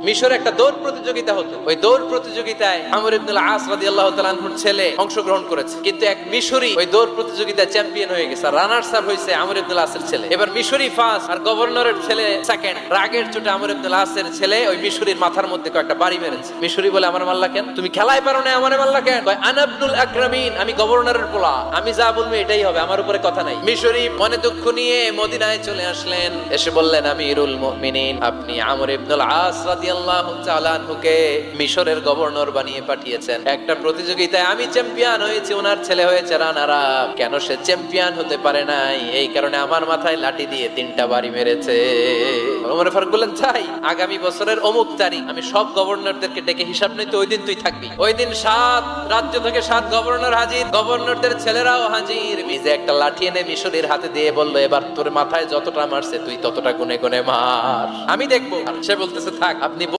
মিশরে একটা দৌড় প্রতিযোগিতা হতো। ওই দৌড় প্রতিযোগিতায় আমর ইবনুল আস রাদিয়াল্লাহু তাআলা আনহুর ছেলে অংশগ্রহণ করেছে, কিন্তু এক মিশরি ওই দৌড় প্রতিযোগিতায় চ্যাম্পিয়ন হয়ে গেছে। রানার্স আপ হয়েছে আমর ইবনুল আসের ছেলে। এবার মিশরি ফার্স্ট আর গভর্নরের ছেলে সেকেন্ড। রাগের চোটে আমর ইবনুল আসের ছেলে ওই মিশরির মাথার মধ্যে কয়েকটা বাড়ি মেরেছে। মিশরি বলে, আমার মারলা কেন? তুমি খেলায় পারো না, আমারে মারলা কেন? কয়, আনা ইবনুল আকরামিন, আমি গভর্নরের পোলা, আমি যা বলবো এটাই হবে, আমার উপরে কথা নাই। মিশরি মনে দুঃখ নিয়ে মদিনায় চলে আসলেন। এসে বললেন, আমিরুল মুমিনিন, আপনি আমর ইবনুল আস রাদিয়াল্লাহু তাআলা আনহুকে মিশরের গভর্নর বানিয়ে পাঠিয়েছেন। একটা প্রতিযোগিতায় আমি চ্যাম্পিয়ন হয়েছি, ওনার ছেলে হয়েছে রানার আপ। কেন সে চ্যাম্পিয়ন হতে পারে নাই? এই কারণে আমার মাথায় লাঠি দিয়ে 3টা বাড়ি মেরেছে। ওমর ফারুক বললেন, তাই আগামী বছরের অমুক তারিখ আমি সব গভর্নরদেরকে ডেকে হিসাব নিতে, ওই দিন তুই থাকবি। ওই দিন 7 রাজ্য থেকে 7 গভর্নর হাজির, গভর্নরদের ছেলেরাও হাজির। নিজে একটা লাঠি এনে মিশরের হাতে দিয়ে বলল, এবার তোর মাথায় যতটা মারছে তুই ততটা গুনে গুনে মার, আমি দেখবো। সে বলতেছে, থাক, আপনি